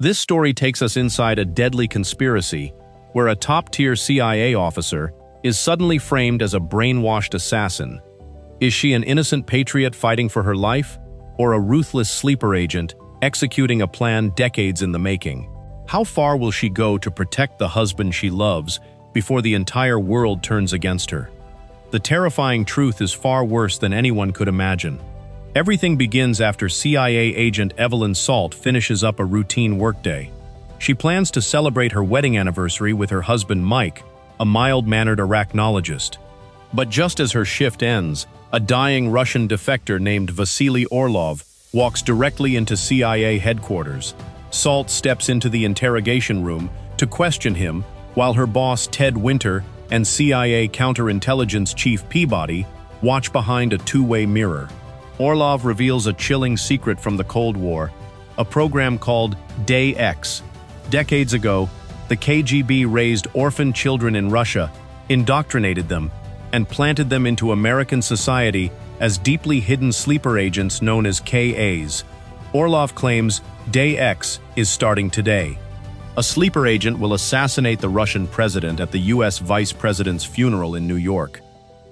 This story takes us inside a deadly conspiracy where a top-tier CIA officer is suddenly framed as a brainwashed assassin. Is she an innocent patriot fighting for her life, or a ruthless sleeper agent executing a plan decades in the making? How far will she go to protect the husband she loves before the entire world turns against her? The terrifying truth is far worse than anyone could imagine. Everything begins after CIA agent Evelyn Salt finishes up a routine workday. She plans to celebrate her wedding anniversary with her husband Mike, a mild-mannered arachnologist. But just as her shift ends, a dying Russian defector named Vasily Orlov walks directly into CIA headquarters. Salt steps into the interrogation room to question him, while her boss Ted Winter and CIA counterintelligence chief Peabody watch behind a two-way mirror. Orlov reveals a chilling secret from the Cold War, a program called Day X. Decades ago, the KGB raised orphan children in Russia, indoctrinated them, and planted them into American society as deeply hidden sleeper agents known as KAs. Orlov claims Day X is starting today. A sleeper agent will assassinate the Russian president at the U.S. vice president's funeral in New York.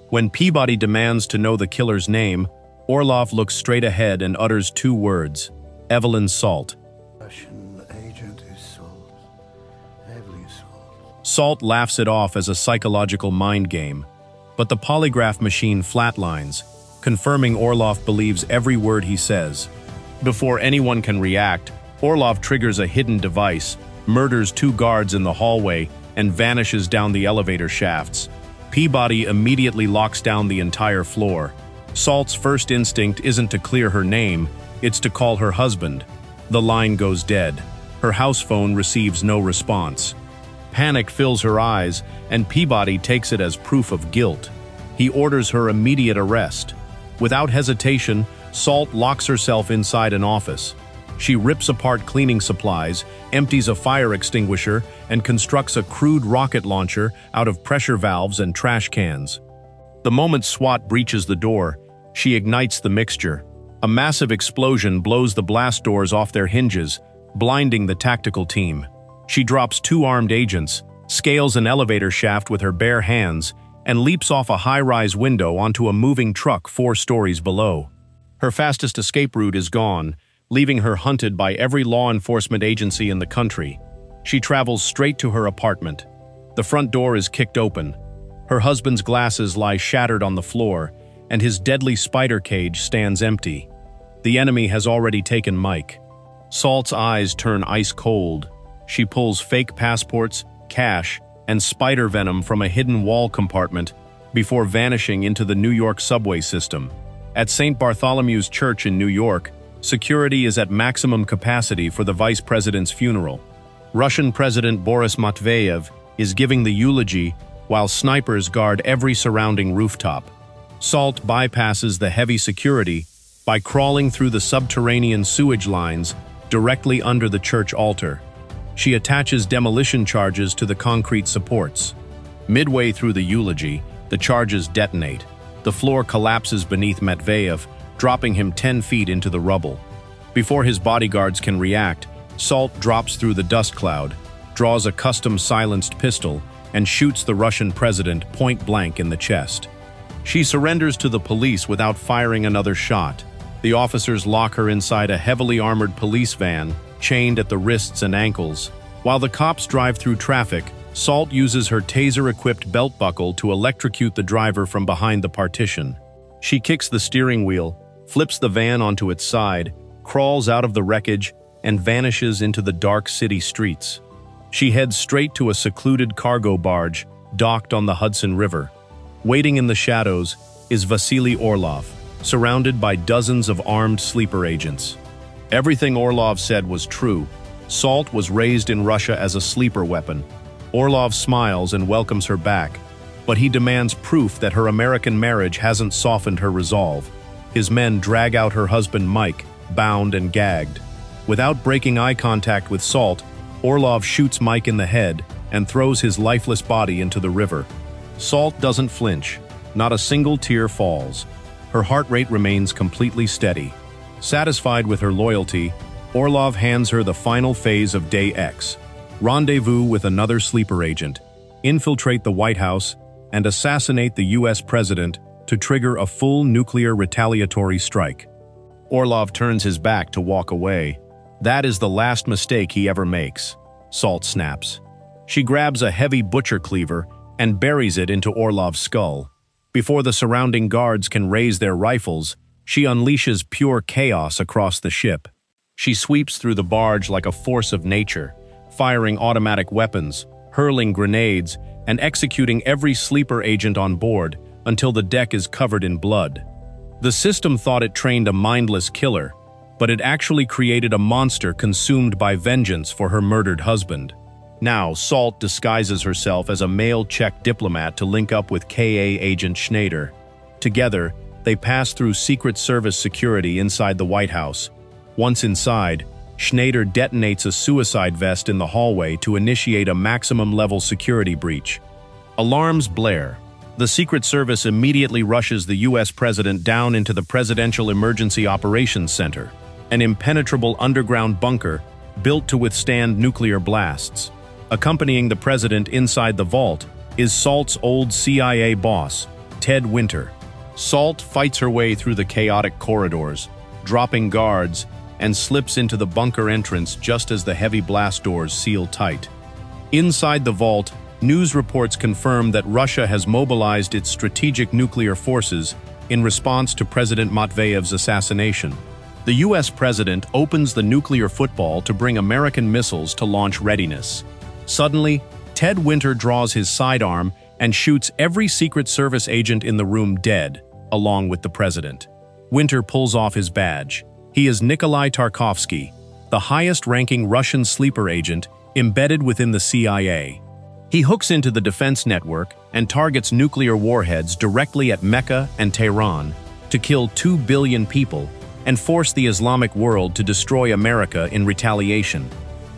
When Peabody demands to know the killer's name, Orlov looks straight ahead and utters two words: Evelyn Salt. Russian agent is Salt. Evelyn Salt. Salt laughs it off as a psychological mind game, but the polygraph machine flatlines, confirming Orlov believes every word he says. Before anyone can react, Orlov triggers a hidden device, murders two guards in the hallway, and vanishes down the elevator shafts. Peabody immediately locks down the entire floor. Salt's first instinct isn't to clear her name, it's to call her husband. The line goes dead. Her house phone receives no response. Panic fills her eyes, and Peabody takes it as proof of guilt. He orders her immediate arrest. Without hesitation, Salt locks herself inside an office. She rips apart cleaning supplies, empties a fire extinguisher, and constructs a crude rocket launcher out of pressure valves and trash cans. The moment SWAT breaches the door, she ignites the mixture. A massive explosion blows the blast doors off their hinges, blinding the tactical team. She drops two armed agents, scales an elevator shaft with her bare hands, and leaps off a high-rise window onto a moving truck 4 stories below. Her fastest escape route is gone, leaving her hunted by every law enforcement agency in the country. She travels straight to her apartment. The front door is kicked open. Her husband's glasses lie shattered on the floor, and his deadly spider cage stands empty. The enemy has already taken Mike. Salt's eyes turn ice cold. She pulls fake passports, cash, and spider venom from a hidden wall compartment before vanishing into the New York subway system. At St. Bartholomew's Church in New York, security is at maximum capacity for the vice president's funeral. Russian President Boris Matveyev is giving the eulogy while snipers guard every surrounding rooftop. Salt bypasses the heavy security by crawling through the subterranean sewage lines directly under the church altar. She attaches demolition charges to the concrete supports. Midway through the eulogy, the charges detonate. The floor collapses beneath Matveyev, dropping him 10 feet into the rubble. Before his bodyguards can react, Salt drops through the dust cloud, draws a custom silenced pistol, and shoots the Russian president point-blank in the chest. She surrenders to the police without firing another shot. The officers lock her inside a heavily armored police van, chained at the wrists and ankles. While the cops drive through traffic, Salt uses her taser-equipped belt buckle to electrocute the driver from behind the partition. She kicks the steering wheel, flips the van onto its side, crawls out of the wreckage, and vanishes into the dark city streets. She heads straight to a secluded cargo barge docked on the Hudson River. Waiting in the shadows is Vasily Orlov, surrounded by dozens of armed sleeper agents. Everything Orlov said was true. Salt was raised in Russia as a sleeper weapon. Orlov smiles and welcomes her back, but he demands proof that her American marriage hasn't softened her resolve. His men drag out her husband Mike, bound and gagged. Without breaking eye contact with Salt, Orlov shoots Mike in the head and throws his lifeless body into the river. Salt doesn't flinch. Not a single tear falls. Her heart rate remains completely steady. Satisfied with her loyalty, Orlov hands her the final phase of Day X: rendezvous with another sleeper agent, infiltrate the White House, and assassinate the US president to trigger a full nuclear retaliatory strike. Orlov turns his back to walk away. That is the last mistake he ever makes. Salt snaps. She grabs a heavy butcher cleaver and buries it into Orlov's skull. Before the surrounding guards can raise their rifles, she unleashes pure chaos across the ship. She sweeps through the barge like a force of nature, firing automatic weapons, hurling grenades, and executing every sleeper agent on board until the deck is covered in blood. The system thought it trained a mindless killer, but it actually created a monster consumed by vengeance for her murdered husband. Now, Salt disguises herself as a male Czech diplomat to link up with KA agent Schneider. Together, they pass through Secret Service security inside the White House. Once inside, Schneider detonates a suicide vest in the hallway to initiate a maximum-level security breach. Alarms blare. The Secret Service immediately rushes the US president down into the Presidential Emergency Operations Center, an impenetrable underground bunker built to withstand nuclear blasts. Accompanying the president inside the vault is Salt's old CIA boss, Ted Winter. Salt fights her way through the chaotic corridors, dropping guards, and slips into the bunker entrance just as the heavy blast doors seal tight. Inside the vault, news reports confirm that Russia has mobilized its strategic nuclear forces in response to President Matveyev's assassination. The US president opens the nuclear football to bring American missiles to launch readiness. Suddenly, Ted Winter draws his sidearm and shoots every Secret Service agent in the room dead, along with the president. Winter pulls off his badge. He is Nikolai Tarkovsky, the highest-ranking Russian sleeper agent embedded within the CIA. He hooks into the defense network and targets nuclear warheads directly at Mecca and Tehran to kill 2 billion people and force the Islamic world to destroy America in retaliation.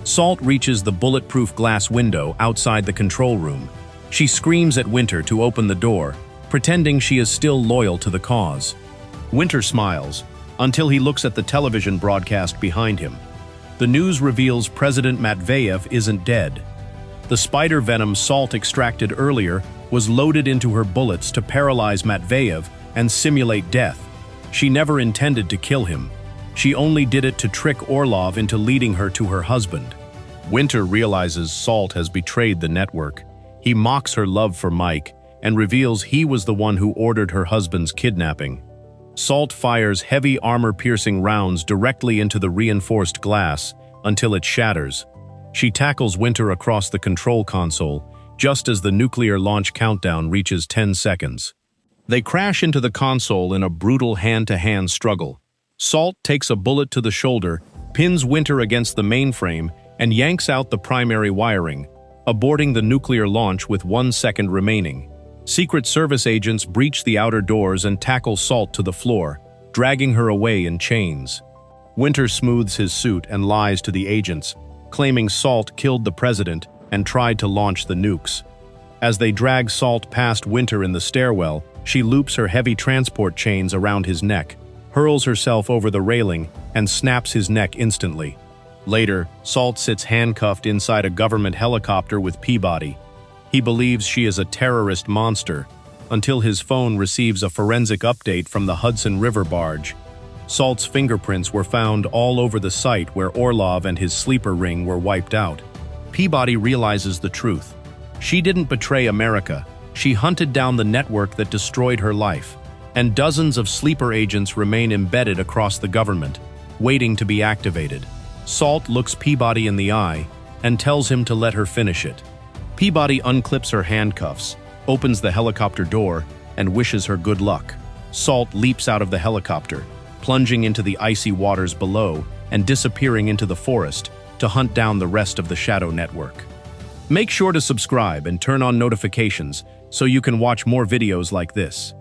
Salt reaches the bulletproof glass window outside the control room. She screams at Winter to open the door, pretending she is still loyal to the cause. Winter smiles, until he looks at the television broadcast behind him. The news reveals President Matveyev isn't dead. The spider venom Salt extracted earlier was loaded into her bullets to paralyze Matveyev and simulate death. She never intended to kill him. She only did it to trick Orlov into leading her to her husband. Winter realizes Salt has betrayed the network. He mocks her love for Mike and reveals he was the one who ordered her husband's kidnapping. Salt fires heavy armor-piercing rounds directly into the reinforced glass until it shatters. She tackles Winter across the control console just as the nuclear launch countdown reaches 10 seconds. They crash into the console in a brutal hand-to-hand struggle. Salt takes a bullet to the shoulder, pins Winter against the mainframe, and yanks out the primary wiring, aborting the nuclear launch with 1 second remaining. Secret Service agents breach the outer doors and tackle Salt to the floor, dragging her away in chains. Winter smooths his suit and lies to the agents, claiming Salt killed the president and tried to launch the nukes. As they drag Salt past Winter in the stairwell, she loops her heavy transport chains around his neck, hurls herself over the railing, and snaps his neck instantly. Later, Salt sits handcuffed inside a government helicopter with Peabody. He believes she is a terrorist monster, until his phone receives a forensic update from the Hudson River barge. Salt's fingerprints were found all over the site where Orlov and his sleeper ring were wiped out. Peabody realizes the truth. She didn't betray America. She hunted down the network that destroyed her life, and dozens of sleeper agents remain embedded across the government, waiting to be activated. Salt looks Peabody in the eye and tells him to let her finish it. Peabody unclips her handcuffs, opens the helicopter door, and wishes her good luck. Salt leaps out of the helicopter, plunging into the icy waters below and disappearing into the forest to hunt down the rest of the Shadow Network. Make sure to subscribe and turn on notifications so you can watch more videos like this.